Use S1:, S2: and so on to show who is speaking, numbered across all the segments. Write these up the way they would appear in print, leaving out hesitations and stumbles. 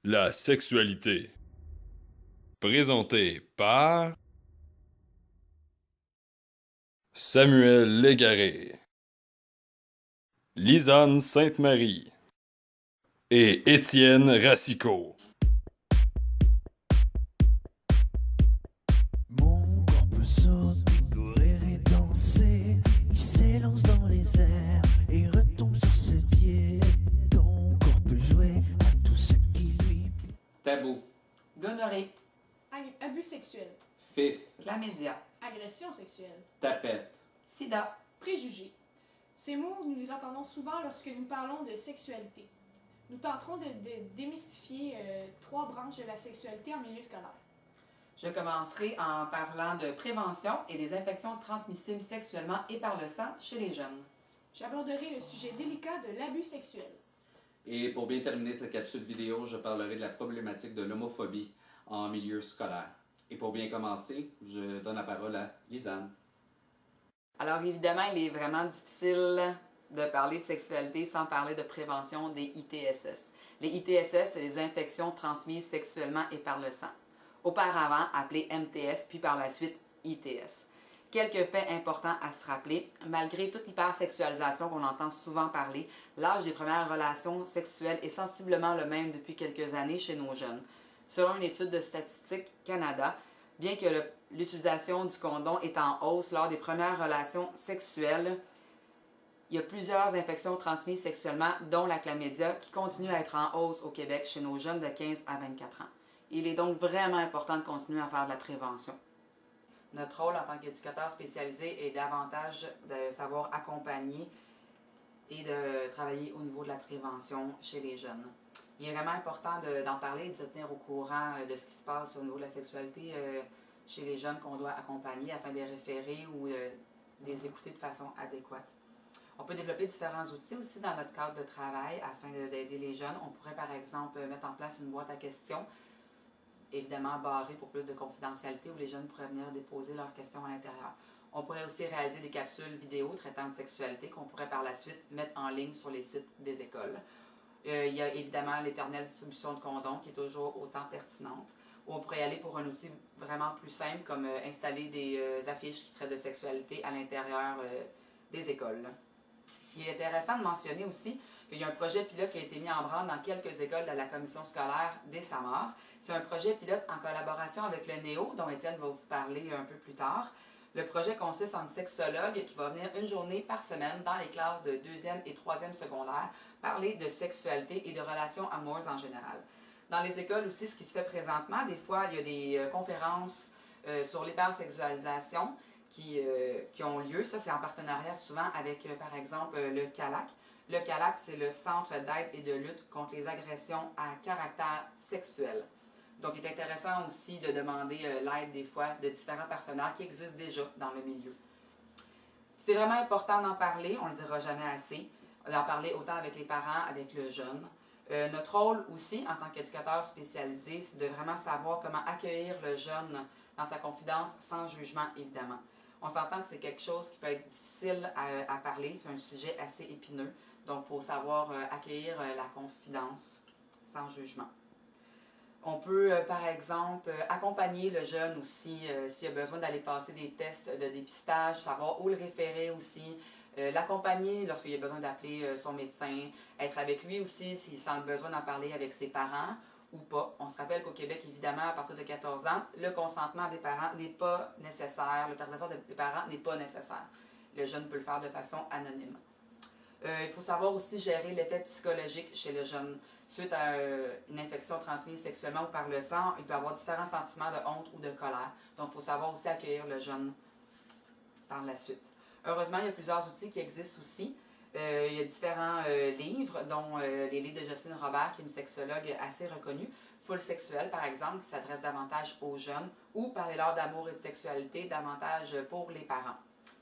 S1: La sexualité. Présenté par Samuel Légaré, Lisanne Sainte-Marie et Étienne Racicot.
S2: Mon corps peut sauter, courir et danser. Il s'élance dans les airs et retombe sur ses pieds. Ton corps peut jouer à tout ce qui lui plaît.
S3: Tabou,
S4: Gonorrhée,
S5: Abus sexuel.
S3: fif,
S4: chlamydia,
S5: Agression sexuelle.
S3: tapette,
S4: sida,
S5: Préjugés. Ces mots, nous les entendons souvent lorsque nous parlons de sexualité. Nous tenterons de démystifier 3 branches de la sexualité en milieu scolaire.
S4: Je commencerai en parlant de prévention et des infections transmissibles sexuellement et par le sang chez les jeunes.
S5: J'aborderai le sujet délicat de l'abus sexuel.
S3: et pour bien terminer cette capsule vidéo, je parlerai de la problématique de l'homophobie en milieu scolaire. Et pour bien commencer, je donne la parole à Lisanne.
S4: Alors évidemment, il est vraiment difficile de parler de sexualité sans parler de prévention des ITSS. Les ITSS, c'est les infections transmises sexuellement et par le sang. Auparavant appelées MTS, puis par la suite ITS. Quelques faits importants à se rappeler. Malgré toute l'hypersexualisation qu'on entend souvent parler, l'âge des premières relations sexuelles est sensiblement le même depuis quelques années chez nos jeunes. Selon une étude de Statistique Canada, bien que l'utilisation du condom est en hausse lors des premières relations sexuelles, il y a plusieurs infections transmises sexuellement, dont la chlamydia, qui continuent à être en hausse au Québec chez nos jeunes de 15 à 24 ans. Il est donc vraiment important de continuer à faire de la prévention. Notre rôle en tant qu'éducateur spécialisé est davantage de savoir accompagner et de travailler au niveau de la prévention chez les jeunes. Il est vraiment important d'en parler et de se tenir au courant de ce qui se passe au niveau de la sexualité chez les jeunes qu'on doit accompagner afin de les référer ou de les écouter de façon adéquate. On peut développer différents outils aussi dans notre cadre de travail afin d'aider les jeunes. On pourrait par exemple mettre en place une boîte à questions, évidemment barrée pour plus de confidentialité, où les jeunes pourraient venir déposer leurs questions à l'intérieur. On pourrait aussi réaliser des capsules vidéo traitant de sexualité qu'on pourrait par la suite mettre en ligne sur les sites des écoles. Il y a évidemment l'éternelle distribution de condoms qui est toujours autant pertinente. Ou on pourrait y aller pour un outil vraiment plus simple comme installer des affiches qui traitent de sexualité à l'intérieur des écoles. Il est intéressant de mentionner aussi qu'il y a un projet pilote qui a été mis en branle dans quelques écoles de la commission scolaire des Samars. C'est un projet pilote en collaboration avec le NEO, dont Étienne va vous parler un peu plus tard. Le projet consiste en une sexologue qui va venir une journée par semaine dans les classes de 2e et 3e secondaire parler de sexualité et de relations amoureuses en général. Dans les écoles aussi, ce qui se fait présentement, des fois, il y a des conférences sur l'hypersexualisation qui ont lieu. Ça, c'est en partenariat souvent avec, par exemple, le CALAC. Le CALAC, c'est le Centre d'aide et de lutte contre les agressions à caractère sexuel. Donc, il est intéressant aussi de demander l'aide des fois de différents partenaires qui existent déjà dans le milieu. C'est vraiment important d'en parler, on ne le dira jamais assez, d'en parler autant avec les parents, avec le jeune. Notre rôle aussi, en tant qu'éducateur spécialisé, c'est de vraiment savoir comment accueillir le jeune dans sa confidence sans jugement, évidemment. On s'entend que c'est quelque chose qui peut être difficile à parler, c'est un sujet assez épineux, donc il faut savoir accueillir la confidence sans jugement. On peut, par exemple, accompagner le jeune aussi s'il a besoin d'aller passer des tests de dépistage, savoir où le référer aussi, l'accompagner lorsqu'il a besoin d'appeler son médecin, être avec lui aussi s'il sent le besoin d'en parler avec ses parents ou pas. On se rappelle qu'au Québec, évidemment, à partir de 14 ans, le consentement des parents n'est pas nécessaire, l'autorisation des parents n'est pas nécessaire. Le jeune peut le faire de façon anonyme. Il faut savoir aussi gérer l'effet psychologique chez le jeune. Suite à une infection transmise sexuellement ou par le sang, il peut avoir différents sentiments de honte ou de colère. Donc, il faut savoir aussi accueillir le jeune par la suite. Heureusement, il y a plusieurs outils qui existent aussi. Il y a différents livres, dont les livres de Jocelyne Robert, qui est une sexologue assez reconnue. Full Sexuel, par exemple, qui s'adresse davantage aux jeunes, ou Parlez-leur d'amour et de sexualité, davantage pour les parents.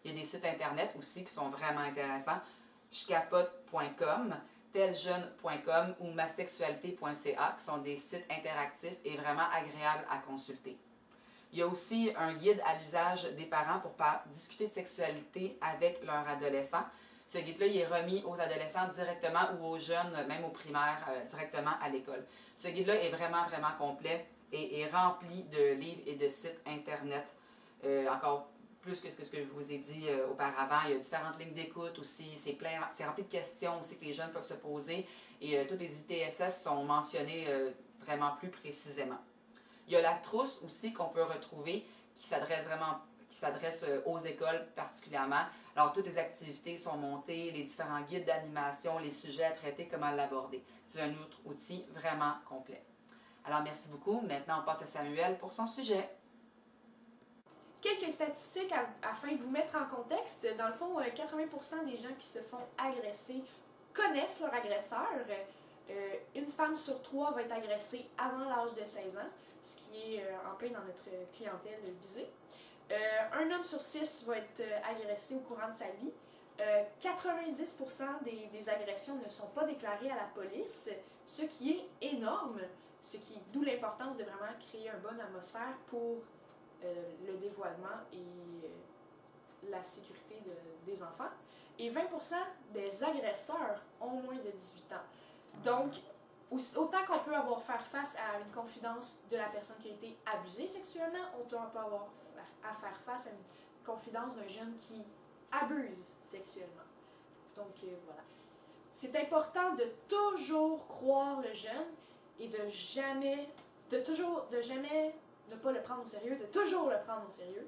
S4: Il y a des sites Internet aussi qui sont vraiment intéressants. Jcapote.com, teljeune.com ou masexualité.ca, qui sont des sites interactifs et vraiment agréables à consulter. Il y a aussi un guide à l'usage des parents pour discuter de sexualité avec leur adolescent. Ce guide-là, il est remis aux adolescents directement ou aux jeunes, même aux primaires, directement à l'école. Ce guide-là est vraiment, vraiment complet et est rempli de livres et de sites Internet. Encore plus que ce que je vous ai dit auparavant. Il y a différentes lignes d'écoute aussi. C'est rempli de questions aussi que les jeunes peuvent se poser. Et tous les ITSS sont mentionnés vraiment plus précisément. Il y a la trousse aussi qu'on peut retrouver qui s'adresse aux écoles particulièrement. Alors, toutes les activités sont montées, les différents guides d'animation, les sujets à traiter, comment l'aborder. C'est un autre outil vraiment complet. Alors, merci beaucoup. Maintenant, on passe à Samuel pour son sujet.
S5: Quelques statistiques afin de vous mettre en contexte. Dans le fond, 80% des gens qui se font agresser connaissent leur agresseur. Une femme sur 3 va être agressée avant l'âge de 16 ans, ce qui est en plein dans notre clientèle visée. Un homme sur 6 va être agressé au courant de sa vie. 90% des agressions ne sont pas déclarées à la police, ce qui est énorme, d'où l'importance de vraiment créer une bonne atmosphère pour le dévoilement et la sécurité des enfants. Et 20% des agresseurs ont moins de 18 ans. Donc, autant qu'on peut faire face à une confidence de la personne qui a été abusée sexuellement, autant on peut avoir à faire face à une confidence d'un jeune qui abuse sexuellement. Donc, voilà. C'est important de toujours croire le jeune et de jamais ne pas le prendre au sérieux, de toujours le prendre au sérieux.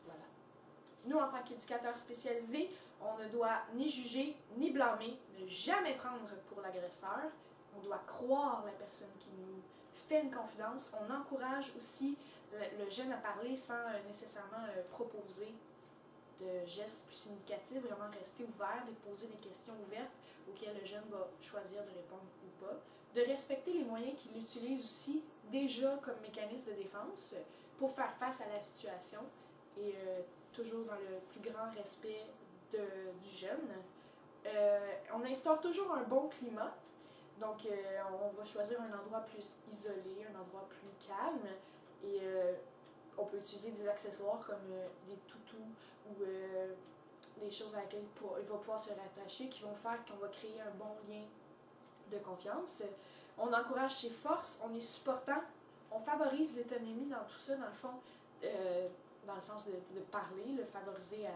S5: Voilà. Nous, en tant qu'éducateurs spécialisés, on ne doit ni juger, ni blâmer, ne jamais prendre pour l'agresseur. On doit croire la personne qui nous fait une confidence. On encourage aussi le jeune à parler sans nécessairement proposer de gestes plus significatifs, vraiment rester ouvert, de poser des questions ouvertes auxquelles le jeune va choisir de répondre ou pas. De respecter les moyens qu'il utilise aussi déjà comme mécanisme de défense pour faire face à la situation et toujours dans le plus grand respect du jeune. On instaure toujours un bon climat, donc on va choisir un endroit plus isolé, un endroit plus calme et on peut utiliser des accessoires comme des toutous ou des choses à laquelle il va pouvoir se rattacher qui vont faire qu'on va créer un bon lien de confiance. On encourage ses forces, on est supportant, on favorise l'autonomie dans tout ça, dans le fond, dans le sens de parler, le favoriser à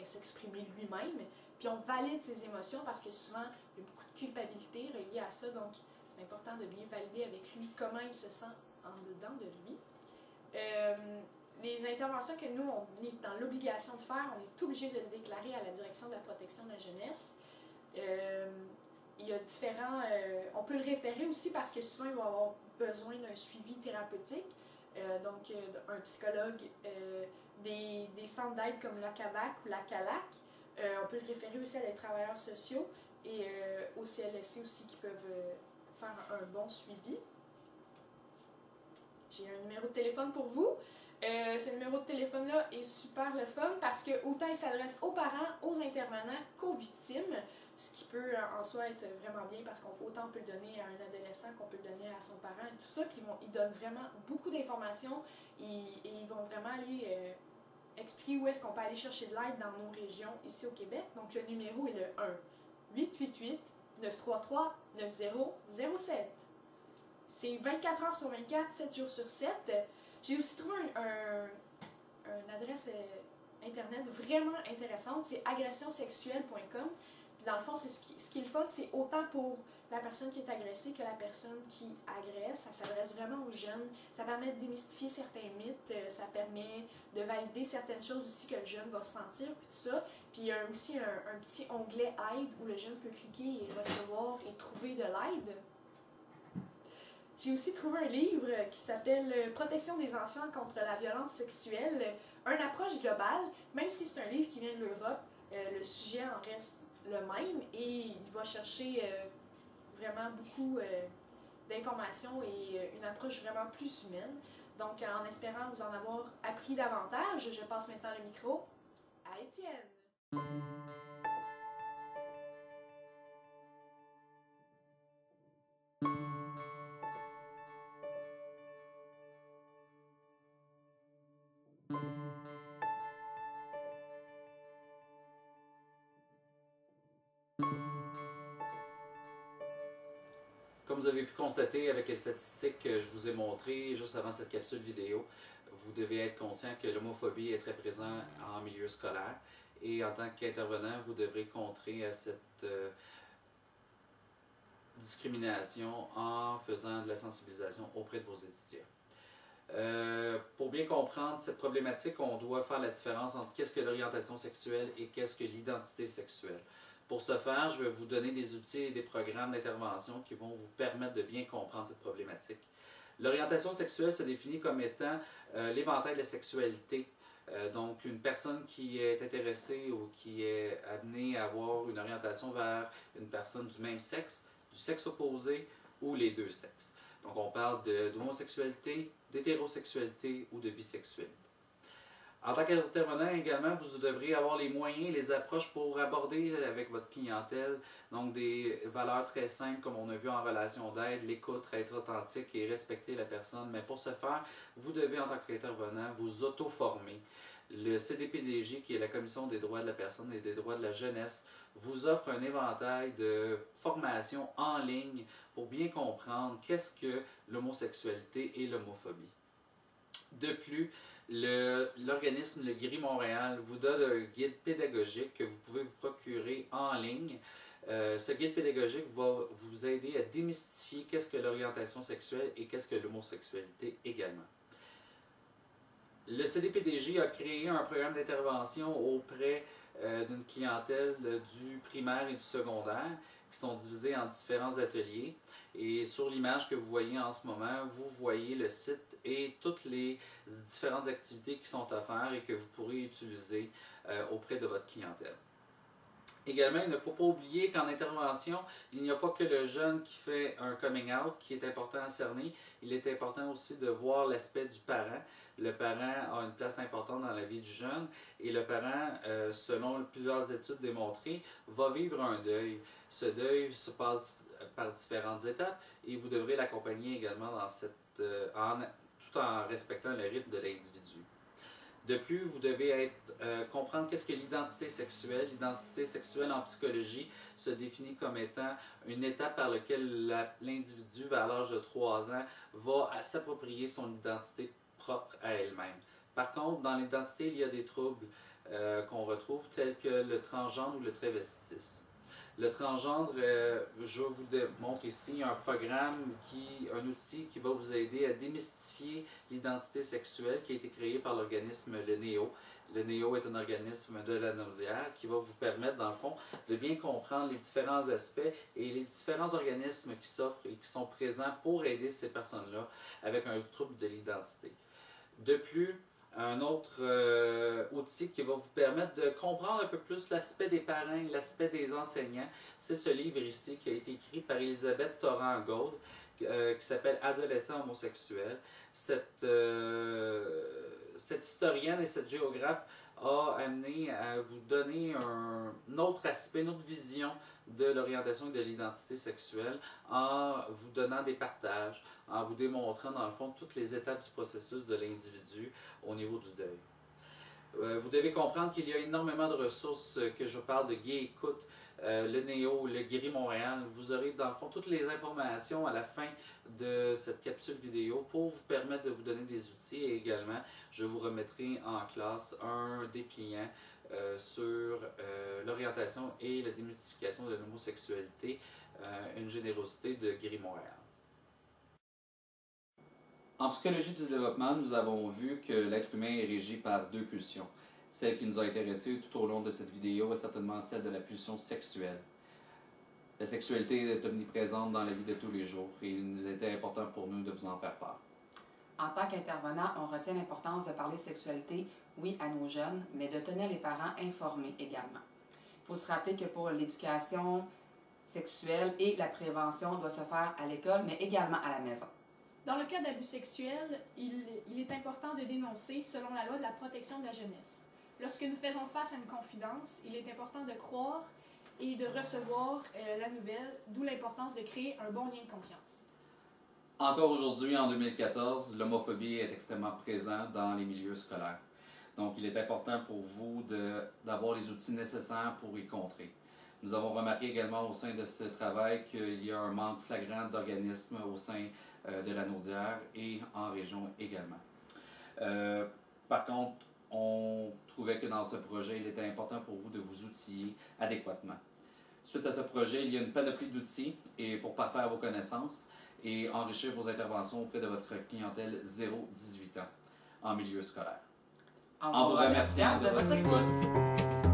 S5: s'exprimer lui-même, puis on valide ses émotions parce que souvent il y a beaucoup de culpabilité reliée à ça, donc c'est important de bien valider avec lui comment il se sent en dedans de lui. Les interventions que nous, on est dans l'obligation de faire, on est obligé de le déclarer à la direction de la protection de la jeunesse. Il y a différents... on peut le référer aussi parce que souvent, il va avoir besoin d'un suivi thérapeutique. Donc, un psychologue, des centres d'aide comme la CAVAC ou la CALAC. On peut le référer aussi à des travailleurs sociaux et au CLSC aussi qui peuvent faire un bon suivi. J'ai un numéro de téléphone pour vous. Ce numéro de téléphone-là est super le fun parce que autant il s'adresse aux parents, aux intervenants qu'aux victimes, ce qui peut en soi être vraiment bien parce qu'autant on peut le donner à un adolescent qu'on peut le donner à son parent et tout ça. Puis ils donnent vraiment beaucoup d'informations et ils vont vraiment aller expliquer où est-ce qu'on peut aller chercher de l'aide dans nos régions ici au Québec. Donc le numéro est le 1-888-933-9007. C'est 24 heures sur 24, 7 jours sur 7. J'ai aussi trouvé une adresse internet vraiment intéressante, c'est agressionsexuelle.com. Puis dans le fond, ce qui est le fun, c'est autant pour la personne qui est agressée que la personne qui agresse. Ça s'adresse vraiment aux jeunes. Ça permet de démystifier certains mythes, ça permet de valider certaines choses aussi que le jeune va sentir, puis tout ça. Puis il y a aussi un petit onglet aide où le jeune peut cliquer et recevoir et trouver de l'aide. J'ai aussi trouvé un livre qui s'appelle « Protection des enfants contre la violence sexuelle », une approche globale. Même si c'est un livre qui vient de l'Europe, le sujet en reste le même et il va chercher vraiment beaucoup d'informations et une approche vraiment plus humaine. Donc, en espérant vous en avoir appris davantage, je passe maintenant le micro à Étienne.
S3: Comme vous avez pu constater avec les statistiques que je vous ai montrées juste avant cette capsule vidéo, vous devez être conscient que l'homophobie est très présente en milieu scolaire et en tant qu'intervenant, vous devrez contrer à cette discrimination en faisant de la sensibilisation auprès de vos étudiants. Pour bien comprendre cette problématique, on doit faire la différence entre qu'est-ce que l'orientation sexuelle et qu'est-ce que l'identité sexuelle. Pour ce faire, je vais vous donner des outils et des programmes d'intervention qui vont vous permettre de bien comprendre cette problématique. L'orientation sexuelle se définit comme étant l'éventail de la sexualité. Donc, une personne qui est intéressée ou qui est amenée à avoir une orientation vers une personne du même sexe, du sexe opposé ou les deux sexes. Donc, on parle d'homosexualité, d'hétérosexualité ou de bisexualité. En tant qu'intervenant également, vous devrez avoir les moyens, les approches pour aborder avec votre clientèle, donc des valeurs très simples comme on a vu en relation d'aide, l'écoute, être authentique et respecter la personne. Mais pour ce faire, vous devez en tant qu'intervenant vous auto-former. Le CDPDJ, qui est la Commission des droits de la personne et des droits de la jeunesse, vous offre un éventail de formations en ligne pour bien comprendre qu'est-ce que l'homosexualité et l'homophobie. De plus, l'organisme Le Gris Montréal vous donne un guide pédagogique que vous pouvez vous procurer en ligne. Ce guide pédagogique va vous aider à démystifier qu'est-ce que l'orientation sexuelle et qu'est-ce que l'homosexualité également. Le CDPDJ a créé un programme d'intervention auprès d'une clientèle du primaire et du secondaire qui sont divisés en différents ateliers. Et sur l'image que vous voyez en ce moment, vous voyez le site et toutes les différentes activités qui sont offertes et que vous pourrez utiliser auprès de votre clientèle. Également, il ne faut pas oublier qu'en intervention, il n'y a pas que le jeune qui fait un coming out qui est important à cerner. Il est important aussi de voir l'aspect du parent. Le parent a une place importante dans la vie du jeune et le parent, selon plusieurs études démontrées, va vivre un deuil. Ce deuil se passe par différentes étapes et vous devrez l'accompagner également dans tout en respectant le rythme de l'individu. De plus, vous devez comprendre qu'est-ce que l'identité sexuelle. L'identité sexuelle en psychologie se définit comme étant une étape par laquelle l'individu, vers l'âge de 3 ans, va s'approprier son identité propre à elle-même. Par contre, dans l'identité, il y a des troubles qu'on retrouve tels que le transgenre ou le travestisme. Le transgenre, je vous démontre ici un outil qui va vous aider à démystifier l'identité sexuelle qui a été créé par l'organisme Le Néo. Le Néo est un organisme de la Naudière qui va vous permettre, dans le fond, de bien comprendre les différents aspects et les différents organismes qui s'offrent et qui sont présents pour aider ces personnes-là avec un trouble de l'identité. De plus, un autre outil qui va vous permettre de comprendre un peu plus l'aspect des parents et l'aspect des enseignants, c'est ce livre ici qui a été écrit par Elisabeth Torrent-Gold qui s'appelle « Adolescents homosexuels ». Cette historienne et cette géographe a amené à vous donner un autre aspect, une autre vision de l'orientation et de l'identité sexuelle en vous donnant des partages, en vous démontrant dans le fond toutes les étapes du processus de l'individu au niveau du deuil. Vous devez comprendre qu'il y a énormément de ressources que je parle de Gay Écoute, le Néo, le Gris Montréal. Vous aurez dans le fond toutes les informations à la fin de cette capsule vidéo pour vous permettre de vous donner des outils et également je vous remettrai en classe un dépliant sur l'orientation et la démystification de l'homosexualité, une générosité de Gris Montréal. En psychologie du développement, nous avons vu que l'être humain est régi par deux pulsions. Celle qui nous a intéressés tout au long de cette vidéo est certainement celle de la pulsion sexuelle. La sexualité est omniprésente dans la vie de tous les jours et il nous était important pour nous de vous en faire part.
S4: En tant qu'intervenant, on retient l'importance de parler sexualité, oui, à nos jeunes, mais de tenir les parents informés également. Il faut se rappeler que pour l'éducation sexuelle et la prévention doit se faire à l'école, mais également à la maison.
S5: Dans le cas d'abus sexuels, il est important de dénoncer selon la loi de la protection de la jeunesse. Lorsque nous faisons face à une confidence, il est important de croire et de recevoir la nouvelle, d'où l'importance de créer un bon lien de confiance.
S3: Encore aujourd'hui, en 2014, l'homophobie est extrêmement présente dans les milieux scolaires. Donc, il est important pour vous d'avoir les outils nécessaires pour y contrer. Nous avons remarqué également au sein de ce travail qu'il y a un manque flagrant d'organismes au sein de la Naudière et en région également. Par contre, on trouvait que dans ce projet, il était important pour vous de vous outiller adéquatement. Suite à ce projet, il y a une panoplie d'outils pour parfaire vos connaissances et enrichir vos interventions auprès de votre clientèle 0-18 ans en milieu scolaire.
S4: En vous remerciant de votre écoute.